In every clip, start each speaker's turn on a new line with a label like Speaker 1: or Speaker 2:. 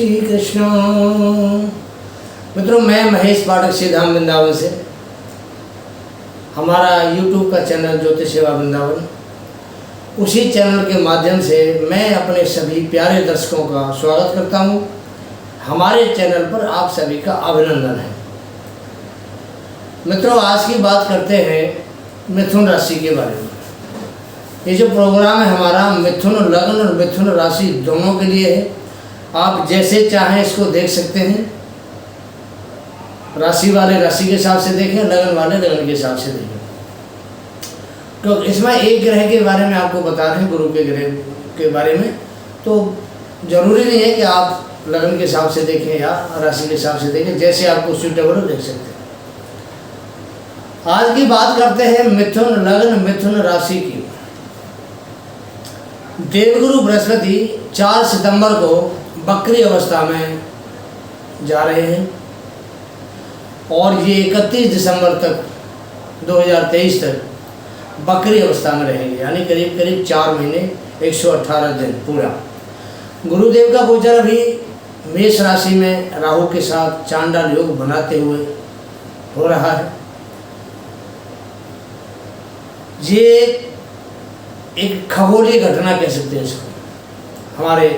Speaker 1: श्री कृष्ण। मित्रों, मैं महेश पाठक श्रीधाम वृंदावन से, हमारा YouTube का चैनल ज्योतिष सेवा वृंदावन, उसी चैनल के माध्यम से मैं अपने सभी प्यारे दर्शकों का स्वागत करता हूं। हमारे चैनल पर आप सभी का अभिनंदन है। मित्रों, आज की बात करते हैं मिथुन राशि के बारे में। ये जो प्रोग्राम है हमारा मिथुन लग्न और मिथुन राशि दोनों के लिए है। आप जैसे चाहें इसको देख सकते हैं। राशि वाले राशि के हिसाब से देखें, लगन वाले लगन के हिसाब से देखें। तो इसमें एक ग्रह के बारे में आपको बता रहे हैं, गुरु के ग्रह के बारे में। तो जरूरी नहीं है कि आप लगन के हिसाब से देखें या राशि के हिसाब से देखें, जैसे आपको सूटेबल हो देख सकते हैं। आज की बात करते हैं मिथुन लग्न मिथुन राशि की। देवगुरु बृहस्पति 4 सितंबर को बकरी अवस्था में जा रहे हैं और ये 31 दिसंबर तक 2023 तक बकरी अवस्था में रहेंगे, यानी करीब करीब 4 महीने 118 दिन पूरा। गुरुदेव का गोचर अभी मेष राशि में राहु के साथ चांडाल योग बनाते हुए हो रहा है। ये एक खगोलीय घटना कह सकते हैं इसको। हमारे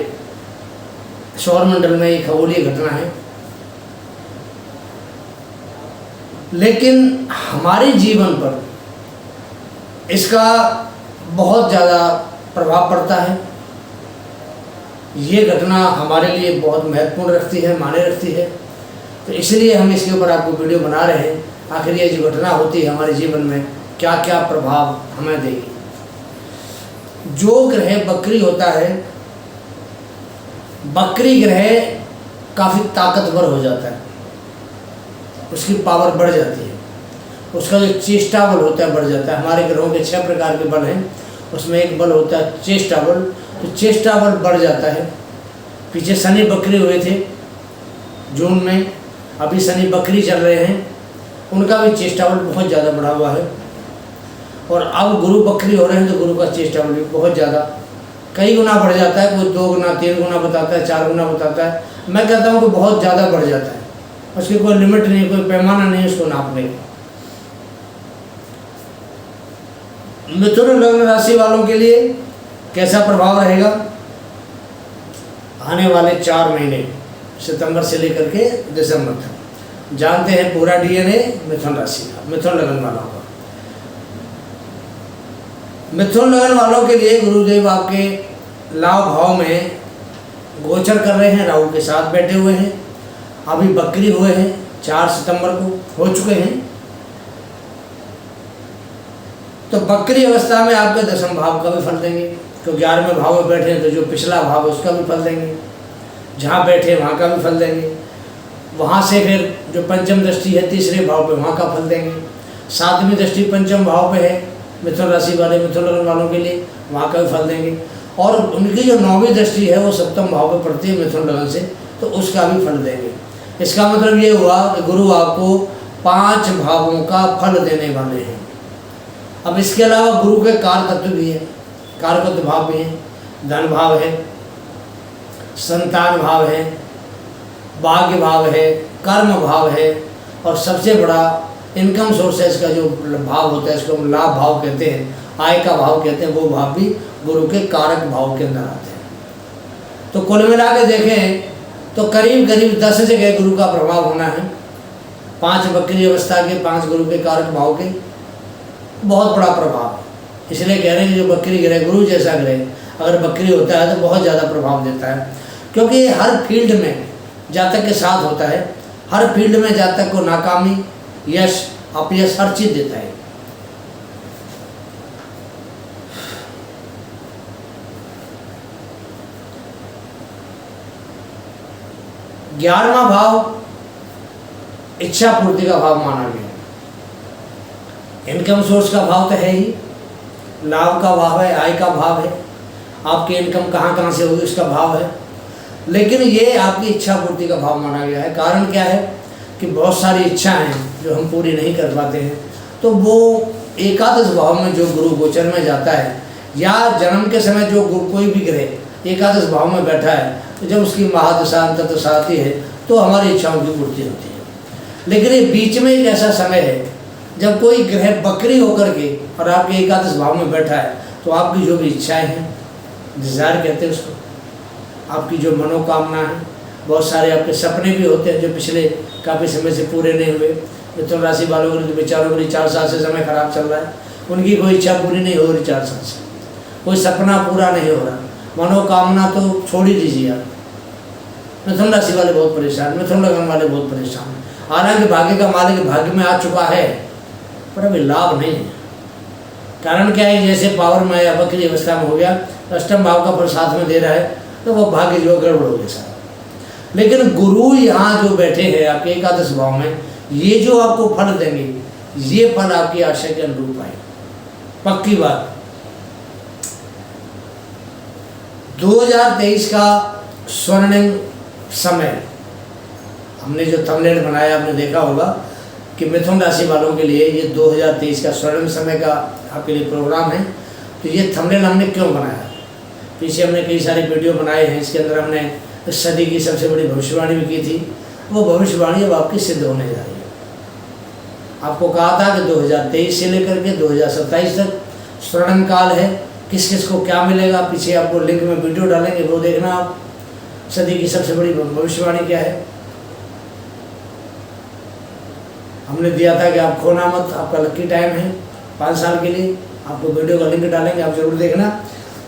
Speaker 1: सौरमंडल में एक खगोलीय घटना है, लेकिन हमारे जीवन पर इसका बहुत ज़्यादा प्रभाव पड़ता है। ये घटना हमारे लिए बहुत महत्वपूर्ण रखती है, मायने रखती है। तो इसलिए हम इसके ऊपर आपको वीडियो बना रहे हैं। आखिर ये जो घटना होती है हमारे जीवन में क्या क्या प्रभाव हमें देगी। जो ग्रह बकरी होता है, बकरी ग्रह काफ़ी ताकतवर हो जाता है, उसकी पावर बढ़ जाती है, उसका जो चेष्टा बल होता है बढ़ जाता है। हमारे ग्रहों के 6 प्रकार के बल हैं, उसमें एक बल होता है चेष्टा बल। तो चेष्टा बल बढ़ जाता है। पीछे शनि बकरी हुए थे जून में, अभी शनि बकरी चल रहे हैं, उनका भी चेष्टा बल बहुत ज़्यादा बढ़ा हुआ है। और अब गुरु बकरी हो रहे हैं तो गुरु का चेष्टा बल भी बहुत ज़्यादा कई गुना बढ़ जाता है। कोई 2 गुना 3 गुना बताता है, 4 गुना बताता है। मैं कहता हूँ कि बहुत ज़्यादा बढ़ जाता है। उसकी कोई लिमिट नहीं, कोई पैमाना नहीं उसको नापने का। मिथुन लग्न राशि वालों के लिए कैसा प्रभाव रहेगा आने वाले 4 महीने, सितंबर से लेकर के दिसंबर तक? जानते हैं पूरा DNA मिथुन राशि का, मिथुन लग्न वालों का। मिथुन लग्न वालों के लिए गुरुदेव आपके लाभ भाव में गोचर कर रहे हैं, राहु के साथ बैठे हुए हैं। अभी बकरी हुए हैं, 4 सितंबर को हो चुके हैं। तो बकरी अवस्था में आपके 10वें भाव का भी फल देंगे। तो 11वें भाव में बैठे हैं तो जो पिछला भाव है उसका भी फल देंगे। जहाँ बैठे वहाँ का भी फल देंगे। वहाँ से फिर जो पंचम दृष्टि है 3रे भाव पे, वहाँ का फल देंगे। 7वीं दृष्टि पंचम भाव पे है मिथुन राशि वाले मिथुन लग्न वालों के लिए, वहाँ का भी फल देंगे। और उनकी जो 9वीं दृष्टि है वो 7वें भाव पे पड़ती है मिथुन लग्न से, तो उसका भी फल देंगे। इसका मतलब ये हुआ कि गुरु आपको 5 भावों का फल देने वाले हैं। अब इसके अलावा गुरु के कार तत्व भी है, कार तत्व भाव भी हैं। धन भाव है, संतान भाव है, भाग्य भाव है, कर्म भाव है, और सबसे बड़ा इनकम सोर्सेस का जो भाव होता है इसको हम लाभ भाव कहते हैं, आय का भाव कहते हैं। वो भाव भी गुरु के कारक भाव के अंदर आते हैं। तो कुल मिला के देखें तो करीब करीब 10 जगह गुरु का प्रभाव होना है। 5 बकरी अवस्था के, 5 गुरु के कारक भाव के, बहुत बड़ा प्रभाव। इसलिए कह रहे हैं कि जो बकरी ग्रह, गुरु जैसा ग्रह अगर बकरी होता है तो बहुत ज़्यादा प्रभाव देता है। क्योंकि हर फील्ड में जातक के साथ होता है, हर फील्ड में जातक को नाकामी, यश, अपयश, हर चीज़ देता है। ग्यारहवां भाव इच्छा पूर्ति का भाव माना गया। इनकम सोर्स का भाव तो है ही, लाभ का भाव है, आय का भाव है, आपकी इनकम कहाँ कहाँ से होगी उसका भाव है। लेकिन ये आपकी इच्छा पूर्ति का भाव माना गया है। कारण क्या है कि बहुत सारी इच्छाएं हैं जो हम पूरी नहीं कर पाते हैं। तो वो एकादश भाव में जो गुरु गोचर में जाता है, या जन्म के समय जो कोई भी ग्रह एकादश भाव में बैठा है, तो जब उसकी महादशा अंतर्दशा आती है तो हमारी इच्छाओं की पूर्ति होती है। लेकिन ये बीच में एक ऐसा समय है जब कोई ग्रह बकरी होकर के और आपके एकादश भाव में बैठा है, तो आपकी जो भी इच्छाएं हैं, डिज़ायर कहते हैं उसको, आपकी जो मनोकामना है, बहुत सारे आपके सपने भी होते हैं जो पिछले काफ़ी समय से पूरे नहीं हुए। मिथुन राशि वालों के लिए बेचारों के लिए 4 साल से समय खराब चल रहा है, उनकी कोई इच्छा पूरी नहीं हो रही 4 साल से, कोई सपना पूरा नहीं हो रहा, मनोकामना तो छोड़ ही दीजिए आप। मिथुन राशि वाले बहुत परेशान, मिथुन लगन वाले बहुत परेशान। हालांकि भाग्य का मालिक भाग्य में आ चुका है, पर अभी लाभ नहीं है। कारण क्या है, जैसे पावर में या बकरी अवस्था में हो गया, अष्टम भाव का फल साथ में दे रहा है, तो वो भाग्य जो गड़बड़ हो गया सारा। लेकिन गुरु यहाँ जो बैठे हैं आपके एकादश भाव में, ये जो आपको फल देंगे, ये फल आपकी आशा के अनुरूप आए, पक्की बात। 2023 का स्वर्णिम समय, हमने जो थंबनेल बनाया आपने देखा होगा कि मिथुन राशि वालों के लिए ये 2023 का स्वर्णिम समय का आपके लिए प्रोग्राम है। तो ये थंबनेल हमने क्यों बनाया, पीछे हमने कई सारे वीडियो बनाए हैं, इसके अंदर हमने इस सदी की सबसे बड़ी भविष्यवाणी भी की थी। वो भविष्यवाणी अब आपकी सिद्ध होने जा रही है। आपको कहा था कि 2023 से लेकर के 2027 तक स्वर्णिम काल है, किस किस को क्या मिलेगा, पीछे आपको लिंक में वीडियो डालेंगे, वो देखना आप। सदी की सबसे बड़ी भविष्यवाणी क्या है, हमने दिया था कि आप खोना मत, आपका लकी टाइम है 5 साल के लिए। आपको वीडियो का लिंक डालेंगे, आप जरूर देखना।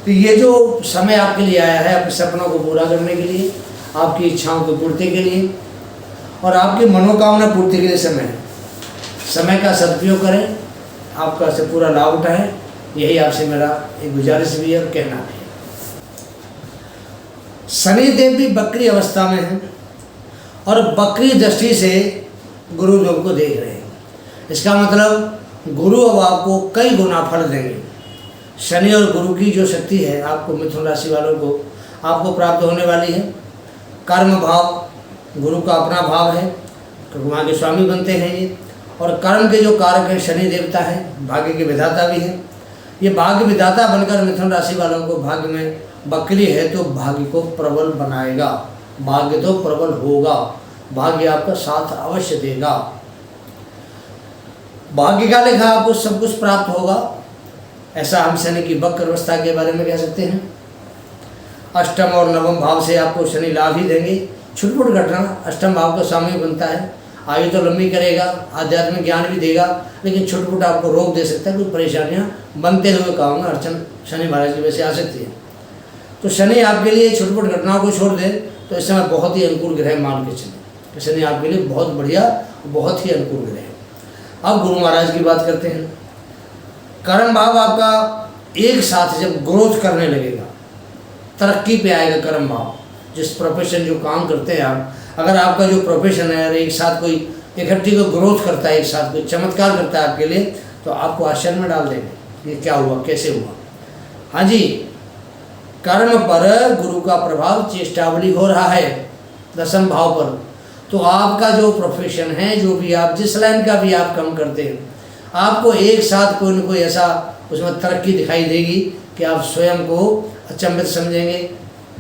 Speaker 1: तो ये जो समय आपके लिए आया है, अपने सपनों को पूरा करने के लिए, आपकी इच्छाओं की पूर्ति के लिए और आपकी मनोकामना पूर्ति के लिए समय है। समय का सदुपयोग करें, आपका से पूरा लाभ उठाएं, यही आपसे मेरा एक गुजारिश भी है और कहना भी है। शनिदेव भी बकरी अवस्था में है और बकरी दृष्टि से गुरुदेव को देख रहे हैं। इसका मतलब गुरु अब आपको कई गुना फल देंगे। शनि और गुरु की जो शक्ति है आपको, मिथुन राशि वालों को आपको प्राप्त होने वाली है। कर्म भाव गुरु का अपना भाव है, क्योंकि वहाँ के स्वामी बनते हैं ये, और कर्म के जो कारक है शनि देवता है, भाग्य के विधाता भी हैं। ये भाग्य विधाता बनकर मिथुन राशि वालों को भाग्य में बकरी है तो भाग्य को प्रबल बनाएगा, भाग्य तो प्रबल होगा, भाग्य आपका साथ अवश्य देगा। भाग्य का लेखा आपको सब कुछ प्राप्त होगा, ऐसा हम शनि की वक्र अवस्था के बारे में कह सकते हैं। अष्टम और नवम भाव से आपको शनि लाभ ही देंगे। छुटपुट घटना, अष्टम भाव का स्वामी बनता है, आयु तो लंबी करेगा, आध्यात्मिक ज्ञान भी देगा, लेकिन छुटपुट आपको रोग दे सकता है, कुछ परेशानियां बनते हुए कामों में अड़चन शनि महाराज की वजह से आ सकती है। तो शनि आपके लिए छुटपुट घटनाओं को छोड़ दे तो इस समय बहुत ही अनुकूल ग्रह मान के चले, तो शनि आपके लिए बहुत बढ़िया, बहुत ही अनुकूल ग्रह है। अब गुरु महाराज की बात करते हैं। कर्म भाव आपका एक साथ जब ग्रोथ करने लगेगा, तरक्की पे आएगा कर्म भाव। जिस प्रोफेशन जो काम करते हैं आप, अगर आपका जो प्रोफेशन है एक साथ कोई इकट्ठी को ग्रोथ करता है, एक साथ कोई चमत्कार करता है आपके लिए, तो आपको आश्चर्य में डाल देंगे, ये क्या हुआ, कैसे हुआ। हाँ जी, कर्म पर गुरु का प्रभाव चेष्टावली हो रहा है दशम भाव पर। तो आपका जो प्रोफेशन है, जो भी आप जिस लाइन का भी आप काम करते हैं, आपको एक साथ कोई न कोई ऐसा उसमें तरक्की दिखाई देगी कि आप स्वयं को अचंभित समझेंगे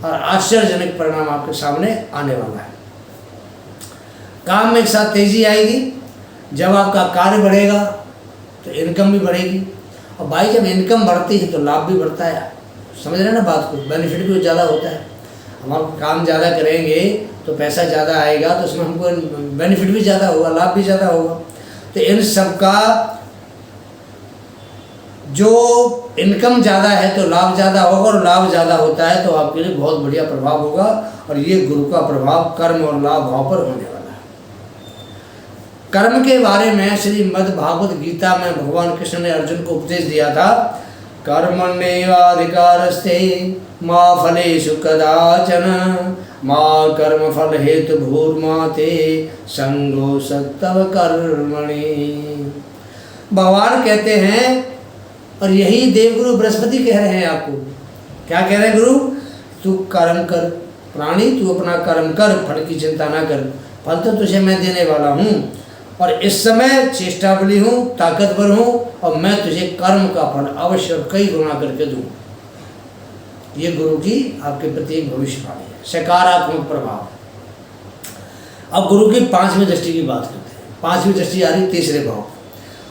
Speaker 1: और आश्चर्यजनक परिणाम आपके सामने आने वाला है। काम में एक साथ तेजी आएगी, जब आपका कार्य बढ़ेगा तो इनकम भी बढ़ेगी, और भाई जब इनकम बढ़ती है तो लाभ भी बढ़ता है। समझ रहे हैं ना बात को, बेनिफिट भी ज़्यादा होता है। हम आप काम ज़्यादा करेंगे तो पैसा ज़्यादा आएगा, तो उसमें हमको बेनिफिट भी ज़्यादा होगा, लाभ भी ज़्यादा होगा। तो इन सब का जो इनकम ज़्यादा है तो लाभ ज़्यादा होगा, और लाभ ज़्यादा होता है तो आपके लिए बहुत बढ़िया प्रभाव होगा। और ये गुरु का प्रभाव कर्म और लाभ भाव पर होने वाला है। कर्म के बारे में श्रीमद् भागवत गीता में भगवान कृष्ण ने अर्जुन को उपदेश दिया था, कर्मण्येवाधिकारस्ते मा फलेषु कदाचन मा कर्म फल हेतु भूर्मा ते संगो सत्तव कर्मणि। भगवान कहते हैं, और यही देवगुरु बृहस्पति कह रहे हैं आपको। क्या कह रहे हैं गुरु? तू कर्म कर प्राणी, तू अपना कर्म कर, फल की चिंता ना कर, फल तो तुझे मैं देने वाला हूँ, और इस समय चेष्टाबली हूँ, ताकतवर हूँ, और मैं तुझे कर्म का फल अवश्य कई गुना करके दूँ। ये गुरु की आपके प्रति एक भविष्यवाणी है। सकारात्मक प्रभाव। अब गुरु की 5वीं दृष्टि की बात करते हैं। 5वीं दृष्टि आ रही तीसरे भाव,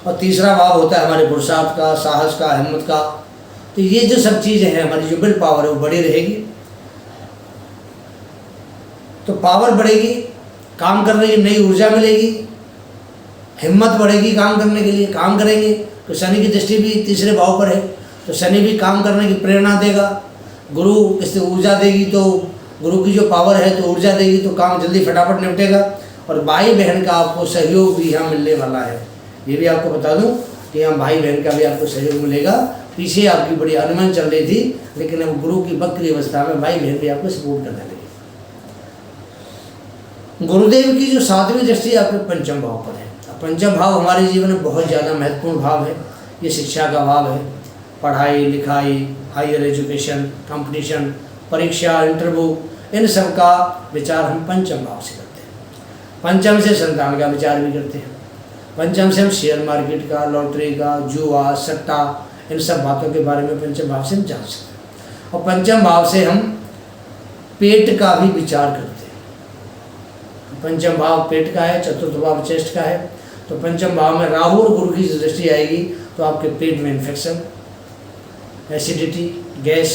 Speaker 1: और तीसरा भाव होता है हमारे पुरुषार्थ का, साहस का, हिम्मत का। तो ये जो सब चीज़ें हैं, हमारी जो विल पावर है वो बड़ी रहेगी। तो पावर बढ़ेगी, काम करने की नई ऊर्जा मिलेगी, हिम्मत बढ़ेगी काम करने के लिए, काम करेंगे। तो शनि की दृष्टि भी तीसरे भाव पर है, तो शनि भी काम करने की प्रेरणा देगा। गुरु इससे ऊर्जा देगी, तो गुरु की जो पावर है तो ऊर्जा देगी, तो काम जल्दी फटाफट निपटेगा। और भाई बहन का आपको सहयोग भी यहाँ मिलने वाला है। ये भी आपको बता दूं कि यहाँ भाई बहन का भी आपको सहयोग मिलेगा। पीछे आपकी बड़ी अनबन चल रही थी, लेकिन अब गुरु की वक्री अवस्था में भाई बहन भी आपको सपोर्ट करने लगे। गुरुदेव की जो 7वीं दृष्टि आपके पंचम भाव पर है। पंचम भाव हमारे जीवन में बहुत ज़्यादा महत्वपूर्ण भाव है। ये शिक्षा का भाव है, पढ़ाई लिखाई, हायर एजुकेशन, कंपटीशन, परीक्षा, इंटरव्यू, इन सब का विचार हम पंचम भाव से करते हैं। पंचम से संतान का विचार भी करते हैं। पंचम से हम शेयर मार्केट का, लॉटरी का, जुआ, सट्टा, इन सब बातों के बारे में पंचम भाव से हम जान सकते हैं। और पंचम भाव से हम पेट का भी विचार करते हैं। पंचम भाव पेट का है, चतुर्थ भाव चेस्ट का है। तो पंचम भाव में राहु और गुरु की दृष्टि आएगी तो आपके पेट में इन्फेक्शन, एसिडिटी, गैस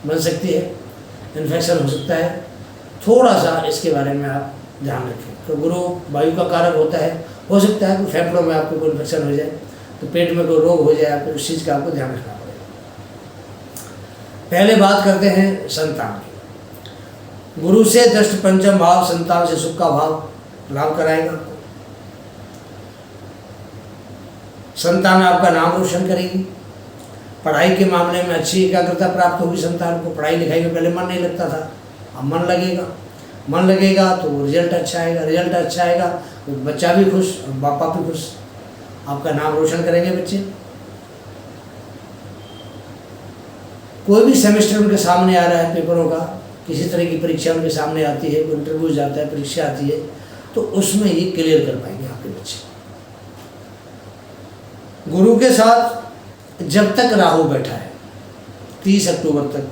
Speaker 1: बन सकती है, इन्फेक्शन हो सकता है। थोड़ा सा इसके बारे में आप ध्यान रखें। तो गुरु वायु का कारक होता है, हो सकता है कि फेफड़ों में आपको कोई इन्फेक्शन हो जाए, तो पेट में कोई रोग हो जाए, आपको उस चीज़ का आपको ध्यान रखना पड़ेगा। पहले बात करते हैं संतान की। गुरु से दृष्ट पंचम भाव संतान से सुख का भाव लाभ कराएगा। संतान आपका नाम रोशन करेगी। पढ़ाई के मामले में अच्छी एकाग्रता प्राप्त होगी। संतान को पढ़ाई लिखाई में पहले मन नहीं लगता था, अब मन लगेगा। मन लगेगा तो रिजल्ट अच्छा आएगा, रिजल्ट अच्छा आएगा तो बच्चा भी खुश और बापा भी खुश। आपका नाम रोशन करेंगे बच्चे। कोई भी सेमेस्टर उनके सामने आ रहा है, पेपरों का, किसी तरह की परीक्षा उनके सामने आती है, कोई इंटरव्यू जाता है, परीक्षा आती है, तो उसमें ये क्लियर कर पाएंगे आपके बच्चे। गुरु के साथ जब तक राहु बैठा है 30 अक्टूबर तक,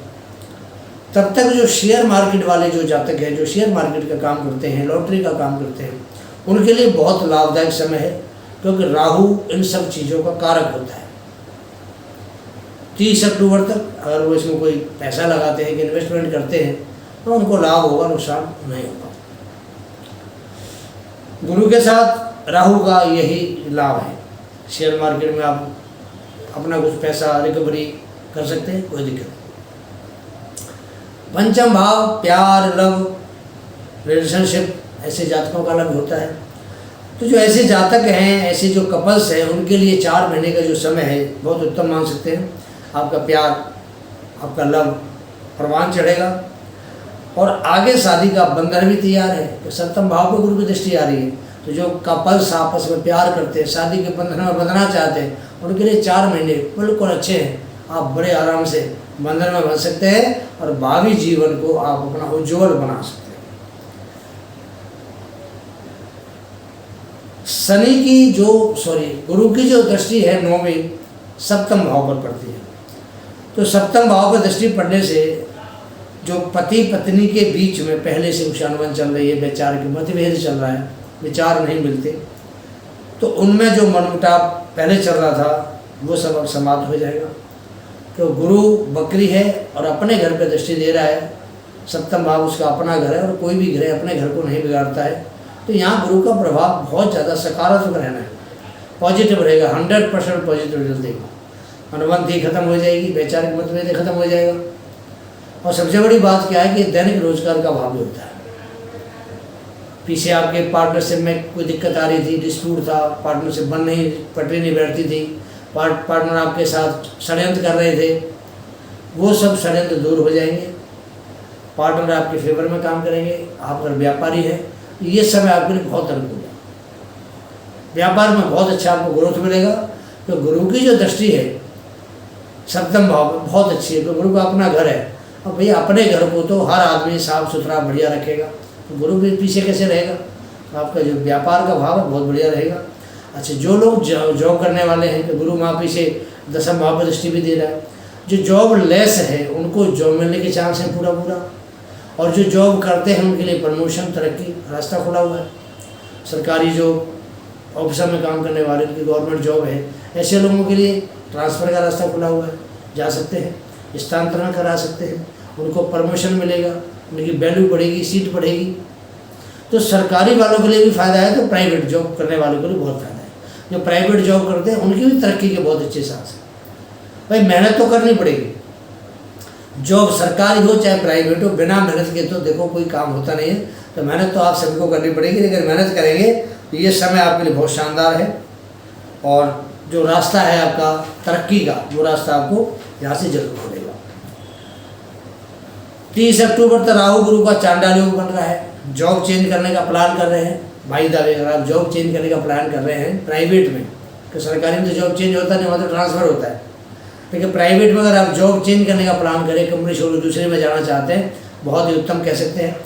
Speaker 1: तब तक जो शेयर मार्केट वाले जो जातक हैं, जो शेयर मार्केट का काम करते हैं, लॉटरी का काम करते हैं, उनके लिए बहुत लाभदायक समय है, क्योंकि राहु इन सब चीज़ों का कारक होता है। 30 अक्टूबर तक अगर वो इसमें कोई पैसा लगाते हैं कि इन्वेस्टमेंट करते हैं तो उनको लाभ होगा, नुकसान नहीं होगा। गुरु के साथ राहु का यही लाभ है। शेयर मार्केट में आप अपना कुछ पैसा रिकवरी कर सकते हैं, कोई दिक्कत नहीं। पंचम भाव प्यार, लव, रिलेशनशिप, ऐसे जातकों का लव होता है। तो जो ऐसे जातक हैं, ऐसे जो कपल्स हैं, उनके लिए 4 महीने का जो समय है बहुत उत्तम मान सकते हैं। आपका प्यार, आपका लव परवान चढ़ेगा और आगे शादी का बंधन भी तैयार है। तो सप्तम भाव पर गुरु की दृष्टि आ रही है, तो जो कपल्स आपस में प्यार करते हैं, शादी के बंधन में बंधना चाहते हैं, उनके लिए 4 महीने बिल्कुल अच्छे हैं। आप बड़े आराम से बंधन में बन सकते हैं और भावी जीवन को आप अपना उज्ज्वल बना सकते हैं। शनि की गुरु की जो दृष्टि है 9वीं सप्तम भाव पर पड़ती है। तो सप्तम भाव पर दृष्टि पड़ने से जो पति पत्नी के बीच में पहले से कुछ अनबन चल रही है, विचार के मतभेद चल रहा है, विचार नहीं मिलते, तो उनमें जो मनमुटाव पहले चल रहा था वो सब अब समाप्त हो जाएगा। तो गुरु बकरी है और अपने घर पर दृष्टि दे रहा है। सप्तम भाव उसका अपना घर है और कोई भी घर अपने घर को नहीं बिगाड़ता है। तो यहाँ गुरु का प्रभाव बहुत ज़्यादा सकारात्मक रहना है, पॉजिटिव रहेगा, 100% पॉजिटिव रिजल्ट देगा। अनुबंधी खत्म हो जाएगी, वैचारिक मतभेद खत्म हो जाएगा। और सबसे बड़ी बात क्या है कि दैनिक रोजगार का भाव भी होता है। पीछे आपके पार्टनरशिप में कोई दिक्कत आ रही थी, डिस्प्यूट था, पार्टनरशिप बन नहीं, पटरी नहीं बैठती थी, पार्टनर आपके साथ षड्यंत्र कर रहे थे, वो सब षड्यंत्र दूर हो जाएंगे। पार्टनर आपके फेवर में काम करेंगे। आप अगर व्यापारी हैं, ये समय आपके लिए बहुत अनुकूल है। व्यापार में बहुत अच्छा आपको ग्रोथ मिलेगा। तो गुरु की जो दृष्टि है सप्तम भाव में बहुत अच्छी है। तो गुरु का अपना घर है, और भैया अपने घर को तो हर आदमी साफ सुथरा बढ़िया रखेगा, तो गुरु भी पीछे कैसे रहेगा। तो आपका जो व्यापार का भाव है बहुत बढ़िया रहेगा। अच्छा, जो लोग जॉब करने वाले हैं, तो गुरु वहाँ पीछे 10म भाव पर दृष्टि भी दे रहा है। जो जॉब लेस है उनको जॉब मिलने के चांस हैं पूरा। और जो जॉब करते हैं उनके लिए प्रमोशन, तरक्की रास्ता खुला हुआ है। सरकारी जो ऑफिसर में काम करने वाले, उनकी गवर्नमेंट जॉब है, ऐसे लोगों के लिए ट्रांसफ़र का रास्ता खुला हुआ है, जा सकते हैं, स्थानांतरण करा सकते हैं, उनको प्रमोशन मिलेगा, उनकी वैल्यू बढ़ेगी, सीट बढ़ेगी। तो सरकारी वालों के लिए भी फ़ायदा है, तो प्राइवेट जॉब करने वालों के लिए बहुत फ़ायदा है। जो प्राइवेट जॉब करते हैं उनकी भी तरक्की के बहुत अच्छे चांस हैं। भाई मेहनत तो करनी पड़ेगी, जॉब सरकारी हो चाहे प्राइवेट हो, बिना मेहनत के तो देखो कोई काम होता नहीं है। तो मेहनत तो आप सभी को करनी पड़ेगी, लेकिन मेहनत करेंगे तो ये समय आपके लिए बहुत शानदार है। और जो रास्ता है आपका तरक्की का, वो रास्ता आपको यहाँ से जरूर खुलेगा। 30 अक्टूबर तक राहु गुरु का चांडाल योग बन रहा है। जॉब चेंज करने का प्लान कर रहे हैं भाई दावे, अगर आप जॉब चेंज करने का प्लान कर रहे हैं प्राइवेट में, तो सरकारी में तो जॉब चेंज होता नहीं, वहाँ तो ट्रांसफ़र होता है। लेकिन प्राइवेट में अगर आप जॉब चेंज करने का प्लान करें, कंपनी छोड़ दूसरे में जाना चाहते हैं, बहुत ही उत्तम कह सकते हैं।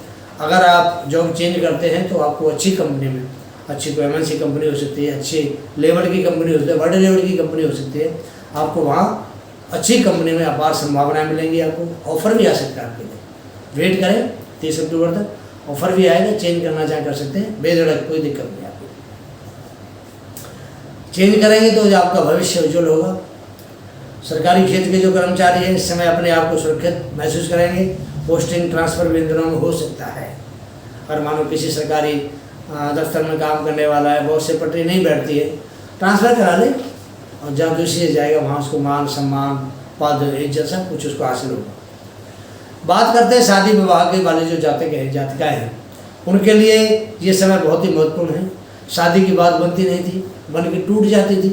Speaker 1: अगर आप जॉब चेंज करते हैं तो आपको अच्छी कंपनी में, अच्छी कोई MNC कंपनी हो सकती है, अच्छी लेवल की कंपनी हो सकती है, बड़े लेवल की कंपनी हो सकती है, आपको वहाँ अच्छी कंपनी में अपार संभावनाएं मिलेंगी। आपको ऑफर भी आ सकता है आपके लिए, वेट करें 30 अक्टूबर तक, ऑफर भी आएगा, चेंज करना चाहे कर सकते हैं, बेधड़क, कोई दिक्कत नहीं आपको। चेंज करेंगे तो आपका भविष्य उज्जवल होगा। सरकारी क्षेत्र के जो कर्मचारी हैं इस समय अपने आप को सुरक्षित महसूस करेंगे। पोस्टिंग ट्रांसफ़र भी इन दिनों में हो सकता है। अगर मानो किसी सरकारी दफ्तर में काम करने वाला है, बहुत से पटरी नहीं बैठती है, ट्रांसफ़र करा ले और जहाँ दूसरी जाएगा वहाँ उसको मान सम्मान, पद, इज्जत सब कुछ उसको हासिल होगा। बात करते हैं शादी विवाह के वाले जो जातक हैं, जातिकाएँ हैं, उनके लिए ये समय बहुत ही महत्वपूर्ण है। शादी की बात बनती नहीं थी, बन के टूट जाती थी,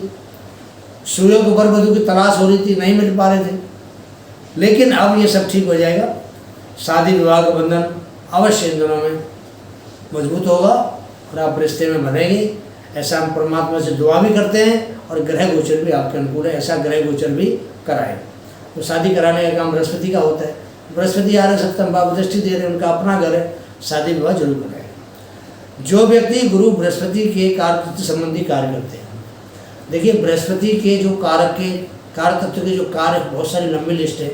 Speaker 1: सूर्यों को वर वधू की तलाश हो रही थी, नहीं मिल पा रहे थे, लेकिन अब ये सब ठीक हो जाएगा। शादी विवाह का बंधन अवश्य इन दिनों में मजबूत होगा और आप रिश्ते में बनेंगे। ऐसा हम परमात्मा से दुआ भी करते हैं और ग्रह गोचर भी आपके अनुकूल है, ऐसा ग्रह गोचर भी कराए। तो शादी कराने का काम बृहस्पति का होता है। बृहस्पति आ रहे सप्तम भाव दृष्टि दे रहे, उनका अपना घर है, शादी विवाह जरूर कराए। जो व्यक्ति गुरु बृहस्पति के कारक संबंधी कार्य करते हैं, देखिए बृहस्पति के जो कारक के कारक तत्व के जो कार्य, बहुत सारी लंबी लिस्ट है,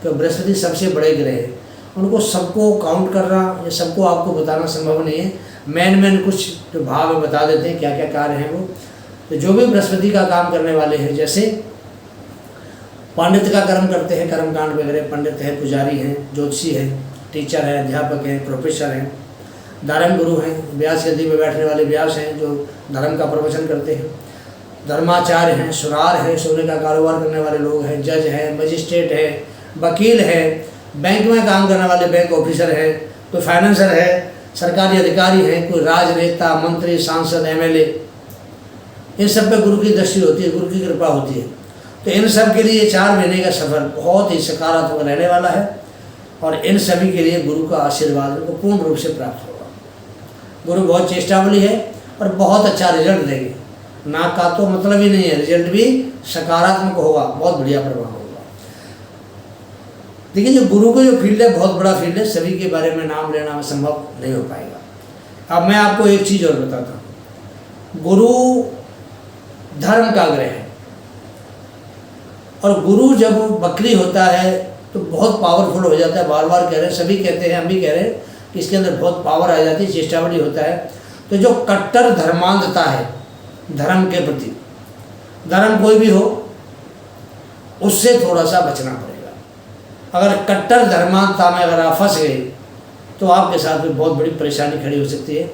Speaker 1: तो बृहस्पति सबसे बड़े ग्रह हैं। उनको सबको काउंट करना या सबको आपको बताना संभव नहीं है। मैन कुछ जो भाव में बता देते हैं क्या क्या कार्य हैं वो। तो जो भी बृहस्पति का काम करने वाले हैं, जैसे पंडित का कर्म करते हैं, कर्मकांड वगैरह, पंडित हैं, पुजारी हैं, ज्योतिषी हैं, टीचर हैं, अध्यापक हैं, प्रोफेसर हैं, धर्म गुरु हैं, व्यास गद्दी में बैठने वाले व्यास हैं जो धर्म का प्रवचन करते हैं, धर्माचार्य हैं, सुरार हैं, सोने का कारोबार करने वाले लोग हैं, जज हैं, मजिस्ट्रेट है, वकील है, बैंक में काम करने वाले बैंक ऑफिसर है, कोई फाइनेंसर है, सरकारी अधिकारी है, कोई राजनेता, मंत्री, सांसद, MLA, इन सब पे गुरु की दृष्टि होती है, गुरु की कृपा होती है। तो इन सब के लिए 4 महीने का सफर बहुत ही सकारात्मक रहने वाला है और इन सभी के लिए गुरु का आशीर्वाद उनको पूर्ण रूप से प्राप्त होगा। गुरु बहुत चेष्टावली है और बहुत अच्छा रिजल्ट देंगे। ना का तो मतलब ही नहीं है, रिजल्ट भी सकारात्मक होगा, बहुत बढ़िया प्रभाव होगा। देखिए जो गुरु का जो फील्ड है बहुत बड़ा फील्ड है, सभी के बारे में नाम लेना संभव नहीं हो पाएगा। अब मैं आपको एक चीज़ और बताता हूँ, गुरु धर्म का ग्रह है और गुरु जब बकरी होता है तो बहुत पावरफुल हो जाता है। बार बार कह रहे हैं, सभी कहते हैं, हम भी कह रहे हैं कि इसके अंदर बहुत पावर आ जाती है, चेष्टावली होता है। तो जो कट्टर धर्मांधता है धर्म के प्रति, धर्म कोई भी हो, उससे थोड़ा सा बचना पड़ेगा। अगर कट्टर धर्मांधता में अगर आप फंस गए तो आपके साथ भी बहुत बड़ी परेशानी खड़ी हो सकती है।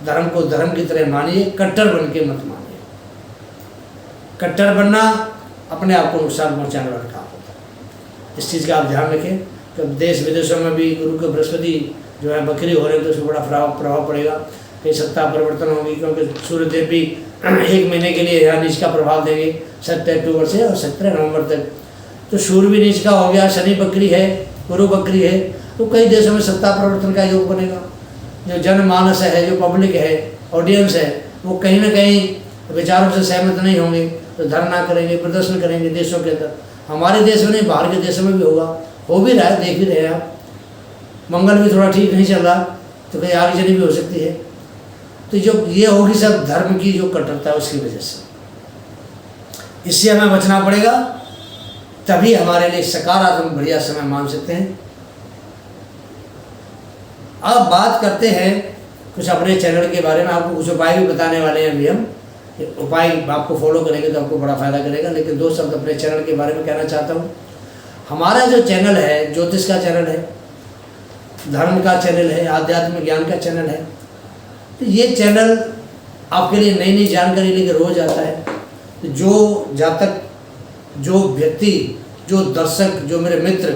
Speaker 1: धर्म को धर्म की तरह मानिए, कट्टर बन के मत मानिए। कट्टर बनना अपने आप को नुकसान पहुंचाने वाला काम होता है। इस चीज़ का आप ध्यान रखें। तो देश विदेशों में भी गुरु के बृहस्पति जो है बकरी हो रहे हैं तो उसमें बड़ा प्रभाव पड़ेगा। कई सत्ता परिवर्तन होगी, क्योंकि सूर्यदेव भी 1 महीने के लिए यहाँ नीच का प्रभाव देंगे 7 अक्टूबर से और 17 नवंबर तक। तो सूर्य भी नीच का हो गया, शनि बकरी है, गुरु बकरी है, तो कई देशों में सत्ता परिवर्तन का योग बनेगा। जो जनमानस है, जो पब्लिक है, ऑडियंस है, वो कहीं ना कहीं विचारों से सहमत नहीं होंगे तो धरना करेंगे, प्रदर्शन करेंगे देशों के अंदर। हमारे देश में नहीं, बाहर के देशों में भी होगा, हो भी रहा है, देख भी रहे हैं आप। मंगल भी थोड़ा ठीक नहीं चल रहा तो कहीं आगजनी भी हो सकती है। तो जो ये होगी सब धर्म की जो कट्टरता है उसकी वजह से, इससे हमें बचना पड़ेगा, तभी हमारे लिए सकारात्मक बढ़िया समय मान सकते हैं। अब बात करते हैं कुछ अपने चैनल के बारे में। आपको कुछ उपाय भी बताने वाले हैं अभी हम। उपाय आपको फॉलो करेंगे तो आपको बड़ा फ़ायदा करेगा। लेकिन दो शब्द अपने चैनल के बारे में कहना चाहता हूँ। हमारा जो चैनल है, ज्योतिष का चैनल है, धर्म का चैनल है, आध्यात्मिक ज्ञान का चैनल है। तो ये चैनल आपके लिए नई नई जानकारी लेकर रोज आता है। तो जो जातक, जो व्यक्ति, जो दर्शक, जो मेरे मित्र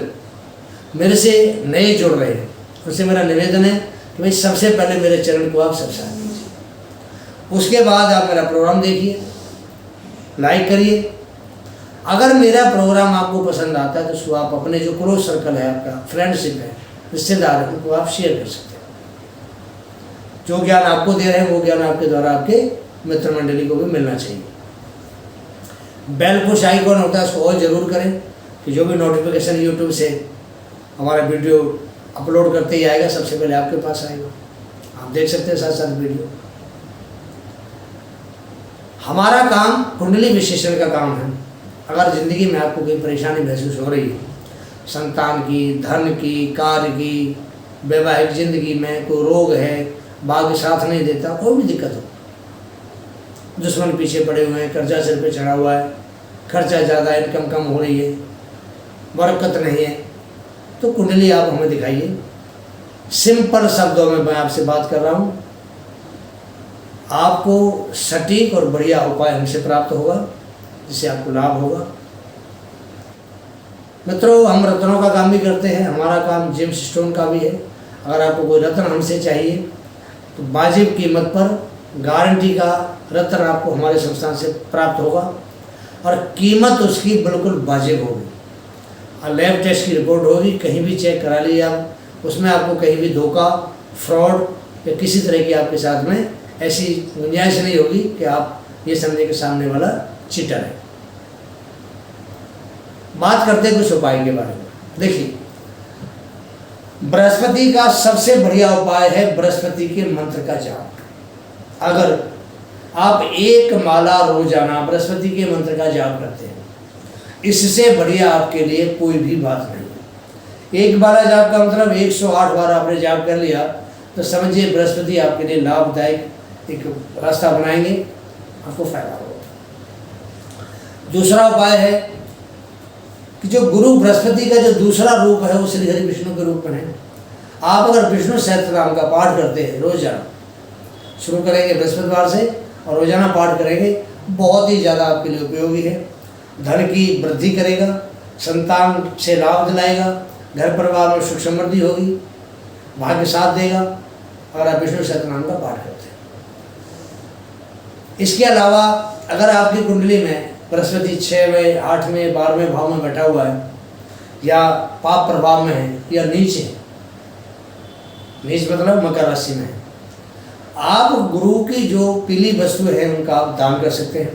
Speaker 1: मेरे से नए जुड़ रहे हैं, उनसे मेरा निवेदन है कि भाई सबसे पहले मेरे चैनल को आप सब्सक्राइब कीजिए। उसके बाद आप मेरा प्रोग्राम देखिए, लाइक करिए। अगर मेरा प्रोग्राम आपको पसंद आता है तो उसको आप अपने जो क्लोज सर्कल है, आपका फ्रेंडशिप है, रिश्तेदार है, उनको आप शेयर कर सकते हैं। जो ज्ञान आपको दे रहे हैं वो ज्ञान आपके द्वारा आपके मित्र मंडली को भी मिलना चाहिए। बेल पुश आइकॉन होता है, उसको और जरूर करें कि जो भी नोटिफिकेशन यूट्यूब से हमारा वीडियो अपलोड करते ही आएगा, सबसे पहले आपके पास आएगा, आप देख सकते हैं साथ साथ वीडियो। हमारा काम कुंडली विश्लेषण का काम है। अगर ज़िंदगी में आपको कोई परेशानी महसूस हो रही है, संतान की, धन की, कार्य की, वैवाहिक जिंदगी में कोई रोग है, भाग्य साथ नहीं देता, कोई भी दिक्कत हो, दुश्मन पीछे पड़े हुए हैं, कर्जा सिर पे चढ़ा हुआ है, खर्चा ज़्यादा, इनकम कम हो रही है, बरकत नहीं है, तो कुंडली आप हमें दिखाइए। सिंपल शब्दों में मैं आपसे बात कर रहा हूँ। आपको सटीक और बढ़िया उपाय हमसे प्राप्त होगा, जिससे आपको लाभ होगा। मित्रों, हम रत्नों का काम भी करते हैं। हमारा काम जेम्स स्टोन का भी है। अगर आपको कोई रत्न हमसे चाहिए तो वाजिब कीमत पर गारंटी का रत्न आपको हमारे संस्थान से प्राप्त होगा, और कीमत उसकी बिल्कुल वाजिब होगी। और लैब टेस्ट की रिपोर्ट होगी, कहीं भी चेक करा लीजिए आप, उसमें आपको कहीं भी धोखा, फ्रॉड या किसी तरह की आपके साथ में ऐसी गुंजाइश नहीं होगी कि आप ये समझे कि सामने वाला चीटर है। बात करते हैं कुछ उपाय के बारे में। देखिए, बृहस्पति का सबसे बढ़िया उपाय है बृहस्पति के मंत्र का जाप। अगर आप एक माला रोजाना बृहस्पति के मंत्र का जाप करते हैं, इससे बढ़िया आपके लिए कोई भी बात नहीं। एक माला जाप का मतलब 108 बार आपने जाप कर लिया तो समझिए बृहस्पति आपके लिए लाभदायक एक रास्ता बनाएंगे, आपको फायदा होगा। दूसरा उपाय है कि जो गुरु बृहस्पति का जो दूसरा रूप है वो श्री हरि विष्णु के रूप में है। आप अगर विष्णु सहस्त्रनाम का पाठ करते हैं, रोजाना शुरू करेंगे बृहस्पतिवार से और रोजाना पाठ करेंगे, बहुत ही ज़्यादा आपके लिए उपयोगी है। धन की वृद्धि करेगा, संतान से लाभ दिलाएगा, घर परिवार में सुख समृद्धि होगी, भाग्य साथ देगा अगर आप विष्णु सहस्त्रनाम का पाठ करते हैं। इसके अलावा अगर आपकी कुंडली में बृहस्पति 6वें, 8वें, 12वें भाव में बैठा हुआ है, या पाप प्रभाव में है, या नीच है, नीच मतलब मकर राशि में है, आप गुरु की जो पीली वस्तु है उनका आप दान कर सकते हैं।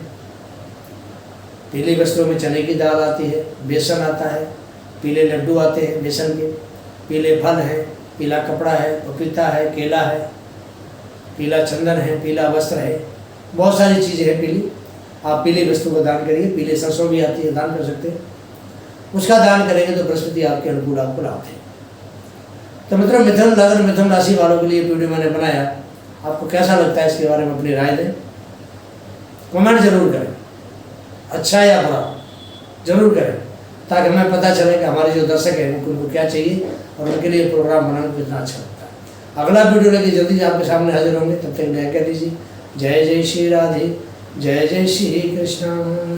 Speaker 1: पीली वस्तुओं में चने की दाल आती है, बेसन आता है, पीले लड्डू आते हैं बेसन के, पीले फल हैं, पीला कपड़ा है, पपीता है, केला है, पीला चंदन है, पीला वस्त्र है, बहुत सारी चीज़ें हैं पीली। आप पीली वस्तु का दान करिए। पीले सरसों भी आती है, दान कर सकते हैं। उसका दान करेंगे तो बृहस्पति आपके अनुकूल आपको लाभ है। तो मित्रों, मिथुन लग्न, मिथुन राशि वालों के लिए वीडियो मैंने बनाया। आपको कैसा लगता है इसके बारे में अपनी राय दें, कमेंट जरूर करें, अच्छा या बुरा जरूर करें, ताकि हमें पता चले कि हमारे जो दर्शक हैं उनको क्या चाहिए और उनके लिए प्रोग्राम बनाना कितना अच्छा लगता है। अगला वीडियो लेके जल्दी आपके सामने हाजिर होंगे। तब तक मैं कह दीजिए जय जय श्री राधे, जय जय श्री कृष्ण।